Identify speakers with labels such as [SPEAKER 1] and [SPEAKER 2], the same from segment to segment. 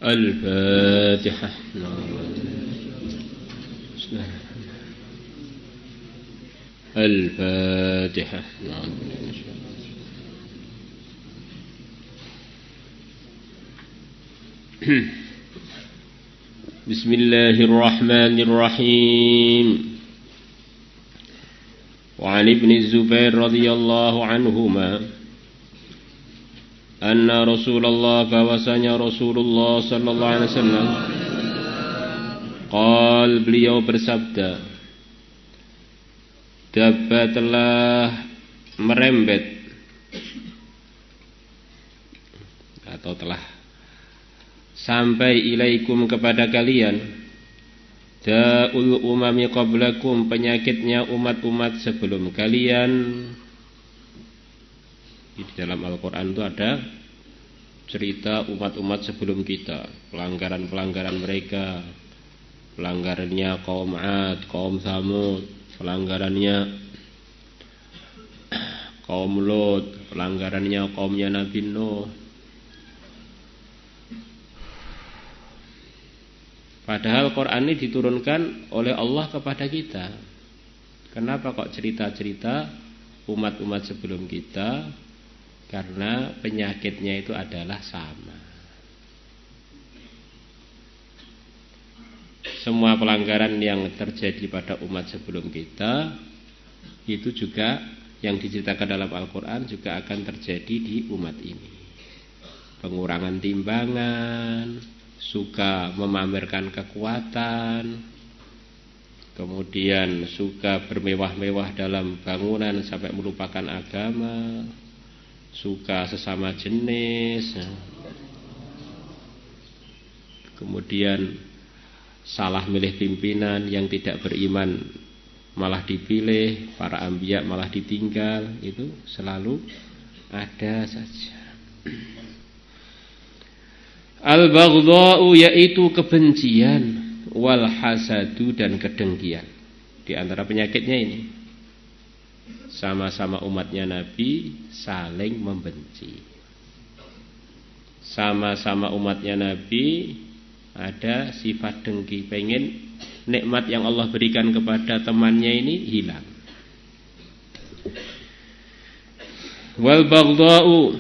[SPEAKER 1] الفاتحة. الفاتحة. بسم الله الرحمن الرحيم. وعن ابن الزبير رضي الله عنهما أن رسول الله bahwasanya Rasulullah sallallahu alaihi wasallam qal beliau bersabda, dabba telah merembet atau telah sampai ilaikum kepada kalian da'ul umami qablakum, penyakitnya umat-umat sebelum kalian. Di dalam Al-Quran itu ada cerita umat-umat sebelum kita, pelanggaran-pelanggaran mereka, pelanggarannya kaum Ad, kaum Tsamud, pelanggarannya kaum Lut, pelanggarannya kaumnya Nabi Nuh. Padahal Quran ini diturunkan oleh Allah kepada kita. Kenapa kok cerita-cerita umat-umat sebelum kita? Karena penyakitnya itu adalah sama. Semua pelanggaran yang terjadi pada umat sebelum kita itu juga yang diceritakan dalam Al-Quran juga akan terjadi di umat ini. Pengurangan timbangan, suka memamerkan kekuatan, kemudian suka bermewah-mewah dalam bangunan sampai melupakan agama, suka sesama jenis, kemudian salah milih pimpinan, yang tidak beriman malah dipilih, para anbiya malah ditinggal. Itu selalu ada saja. Al-baghdha'u yaitu kebencian, wal hasadu dan kedengkian. Di antara penyakitnya ini, sama-sama umatnya Nabi saling membenci. Sama-sama umatnya Nabi ada sifat dengki, pengen nikmat yang Allah berikan kepada temannya ini hilang. Wal baghdha'u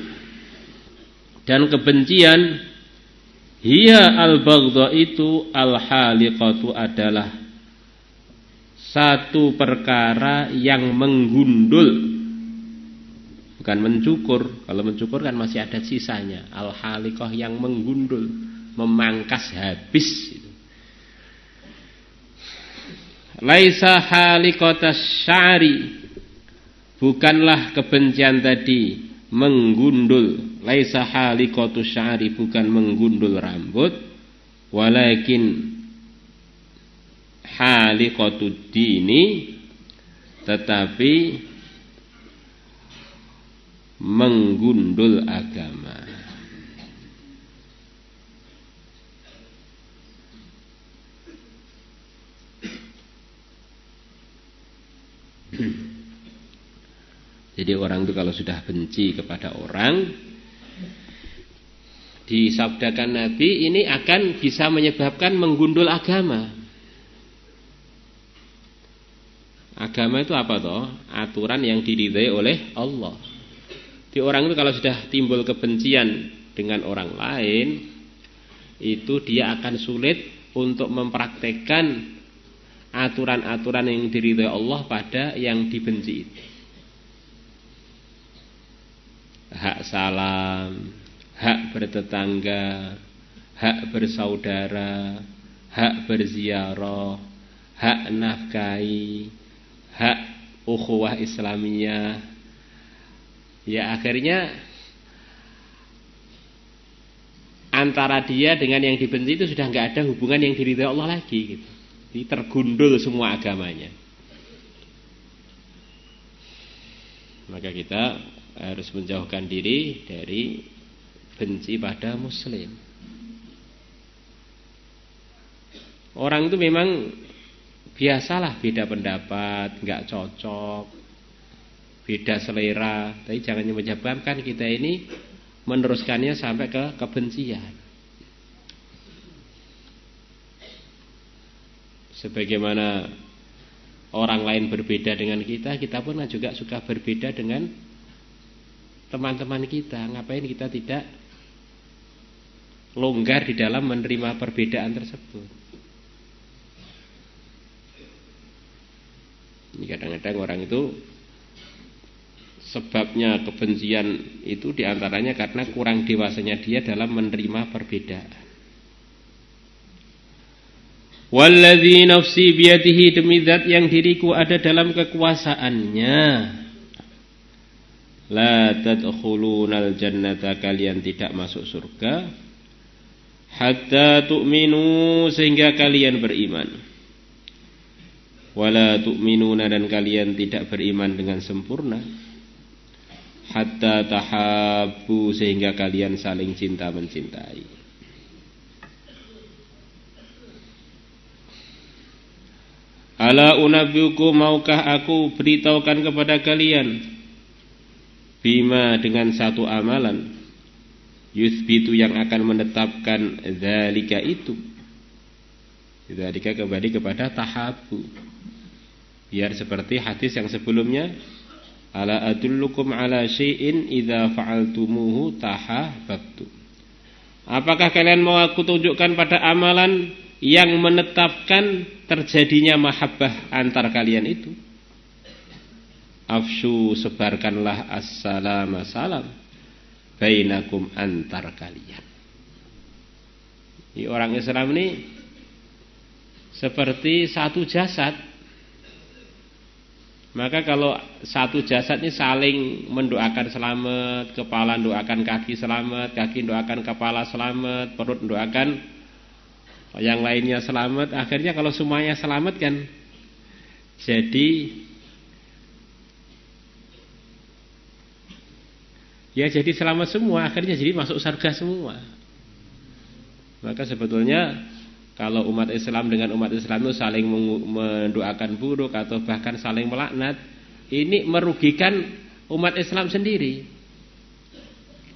[SPEAKER 1] dan kebencian, hiya al-baghdha itu al-haliqatu adalah satu perkara yang menggundul, bukan mencukur. Kalau mencukur kan masih ada sisanya. Al-haliqah yang menggundul, memangkas habis. Laisa haliqatas sya'ri, bukanlah kebencian tadi menggundul. Laisa haliqatus sya'ri, bukan menggundul rambut, walakin haliqatud dini, tetapi menggundul agama. Jadi orang itu kalau sudah benci kepada orang, disabdakan Nabi, ini akan bisa menyebabkan menggundul agama. Agama itu apa toh? Aturan yang diridhai oleh Allah. Di orang itu kalau sudah timbul kebencian dengan orang lain, itu dia akan sulit untuk mempraktekkan aturan-aturan yang diridhai Allah pada yang dibenci itu. Hak salam, hak bertetangga, hak bersaudara, hak berziarah, hak nafkahi, hak ukhuwah Islamiyah. Ya akhirnya antara dia dengan yang dibenci itu sudah nggak ada hubungan yang diridhai Allah lagi gitu. Jadi tergundul semua agamanya. Maka kita harus menjauhkan diri dari benci pada muslim. Orang itu memang biasalah beda pendapat, nggak cocok, beda selera, tapi jangan menyebabkan kita ini meneruskannya sampai ke kebencian. Sebagaimana orang lain berbeda dengan kita, kita pun juga suka berbeda dengan teman-teman kita. Ngapain kita tidak longgar di dalam menerima perbedaan tersebut? Ini kadang-kadang orang itu sebabnya kebencian itu diantaranya karena kurang dewasanya dia dalam menerima perbedaan. Walladzi nafsi biyadihi, demi zat yang diriku ada dalam kekuasaannya. La tadkhulunal jannata, kalian tidak masuk surga. Hatta tu'minu, sehingga kalian beriman. Wala tu'minuna, dan kalian tidak beriman dengan sempurna. Hatta tahabbu, sehingga kalian saling cinta mencintai. Ala unabbiukum, maukah aku beritahukan kepada kalian, bima, dengan satu amalan, yuthbitu, yang akan menetapkan dzalika itu. Dzalika kembali kepada tahabbu, biar seperti hadis yang sebelumnya, ala adullukum ala syai'in idza fa'altumuhu tahabbtu. Apakah kalian mau aku tunjukkan pada amalan yang menetapkan terjadinya mahabbah antar kalian itu? Afshu, sebarkanlah assalama, salam, bainakum, antar kalian. Ini orang Islam ini seperti satu jasad. Maka kalau satu jasad ini saling mendoakan selamat, kepala doakan kaki selamat, kaki doakan kepala selamat, perut doakan yang lainnya selamat, akhirnya kalau semuanya selamat kan jadi selamat semua, akhirnya jadi masuk surga semua. Maka sebetulnya kalau umat Islam dengan umat Islam itu saling mendoakan buruk atau bahkan saling melaknat, ini merugikan umat Islam sendiri.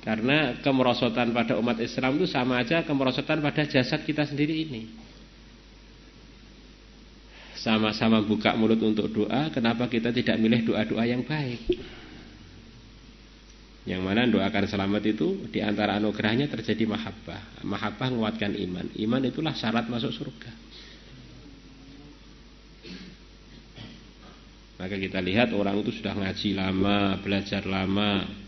[SPEAKER 1] Karena kemerosotan pada umat Islam itu sama aja kemerosotan pada jasad kita sendiri ini. Sama-sama buka mulut untuk doa, kenapa kita tidak milih doa-doa yang baik? Yang mana doakan selamat itu diantara anugerahnya terjadi mahabbah. Mahabbah menguatkan iman. Iman itulah syarat masuk surga. Maka kita lihat orang itu sudah ngaji lama, belajar lama.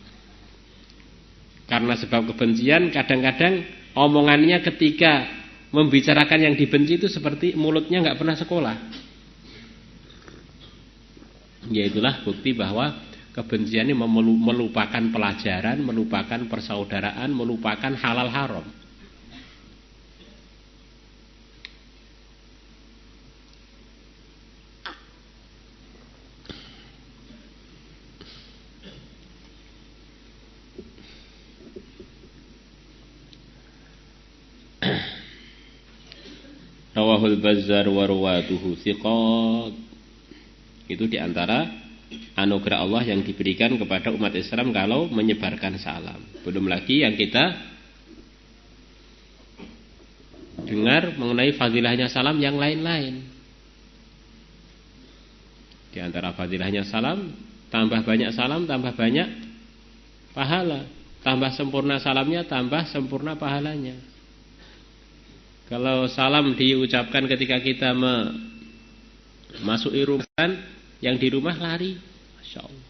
[SPEAKER 1] Karena sebab kebencian, kadang-kadang omongannya ketika membicarakan yang dibenci itu seperti mulutnya nggak pernah sekolah. Yaitulah bukti bahwa kebencian ini melupakan pelajaran, melupakan persaudaraan, melupakan halal haram. Rawahul Bazzar wa rawatuhu thiqat. Itu diantara anugerah Allah yang diberikan kepada umat Islam kalau menyebarkan salam. Belum lagi yang kita dengar mengenai fadilahnya salam yang lain-lain. Di antara fadilahnya salam, tambah banyak salam, tambah banyak pahala. Tambah sempurna salamnya, tambah sempurna pahalanya. Kalau salam diucapkan ketika kita memasuki rumah, yang di rumah lari, Masya Allah.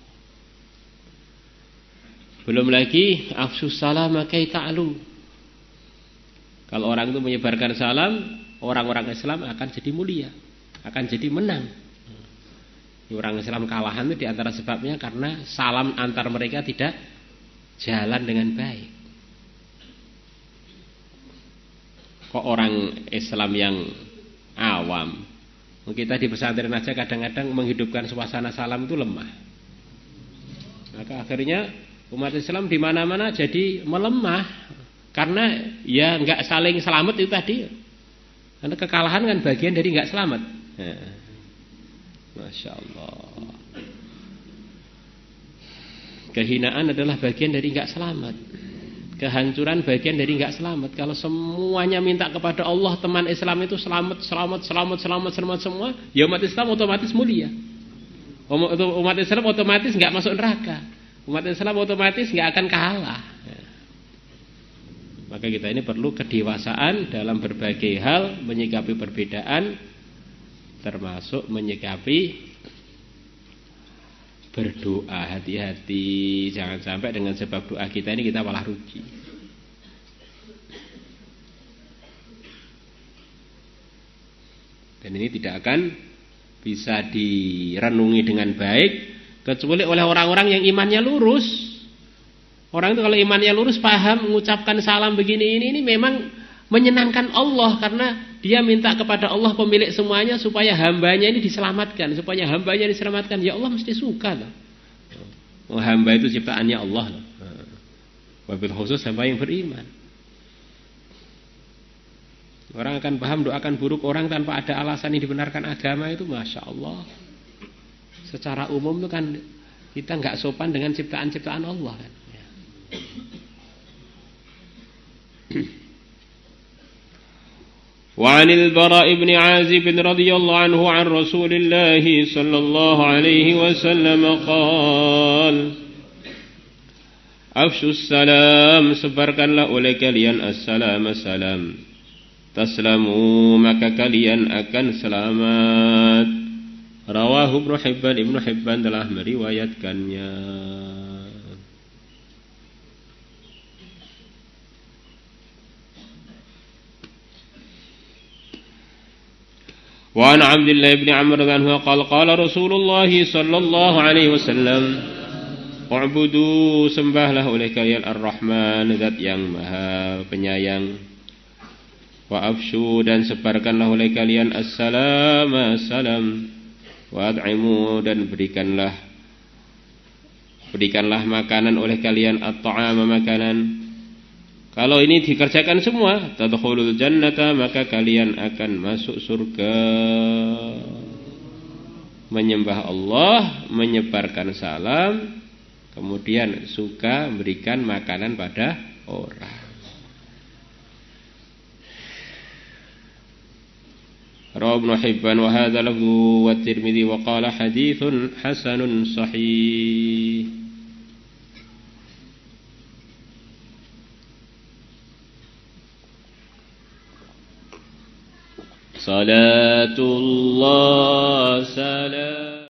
[SPEAKER 1] Belum lagi afsus salam kai ta'lu. Kalau orang itu menyebarkan salam, orang-orang Islam akan jadi mulia, akan jadi menang. Orang Islam kalahan itu diantara sebabnya karena salam antar mereka tidak jalan dengan baik. Kok orang Islam yang awam, kita di pesantren aja kadang-kadang menghidupkan suasana salam itu lemah. Maka akhirnya umat Islam di mana-mana jadi melemah karena ya nggak saling selamat itu tadi. Karena kekalahan kan bagian dari nggak selamat. Masya Allah. Kehinaan adalah bagian dari nggak selamat. Kehancuran bagian dari enggak selamat. Kalau semuanya minta kepada Allah, teman Islam itu selamat semua, ya umat Islam otomatis mulia. Umat Islam otomatis enggak masuk neraka. Umat Islam otomatis enggak akan kalah. Maka kita ini perlu kedewasaan dalam berbagai hal, menyikapi perbedaan, termasuk menyikapi berdoa. Hati-hati, jangan sampai dengan sebab doa kita ini kita malah rugi. Dan ini tidak akan bisa direnungi dengan baik kecuali oleh orang-orang yang imannya lurus. Orang itu kalau imannya lurus, paham, mengucapkan salam begini ini memang menyenangkan Allah, karena dia minta kepada Allah pemilik semuanya supaya hambanya ini diselamatkan, Ya Allah mesti suka loh. Hamba itu ciptaannya Allah loh. Wabil khusus hamba yang beriman. Orang akan paham doakan buruk orang tanpa ada alasan yang dibenarkan agama itu, Masya Allah. Secara umum itu kan kita nggak sopan dengan ciptaan-ciptaan Allah kan. وعن البراء بن عازب رضي الله عنه عن رسول الله صلى الله عليه وسلم قال أفشوا السلام, sebarkanlah oleh kalian assalam, salam, taslamu, maka kalian akan selamat. Rawahu Ibnu Hibban telah meriwayatkannya. وعن عبد الله بن عمرو عنه قال قال رسول الله صلى الله عليه وسلم U'budu, sembahlah oleh kalian Ar-Rahman, zat yang maha penyayang. Wa afshu, dan sebarkanlah oleh kalian As-salam, salam. Wa ad'imu, dan berikanlah makanan oleh kalian At-ta'ama, makanan. Kalau ini dikerjakan semua, tadkhulul jannata, maka kalian akan masuk surga. Menyembah Allah, menyebarkan salam, kemudian suka memberikan makanan pada orang. Rawahu Ibnu Hibban wa hadza lahu wa Tirmidzi wa qala haditsun hasanun sahih. Salatullah salam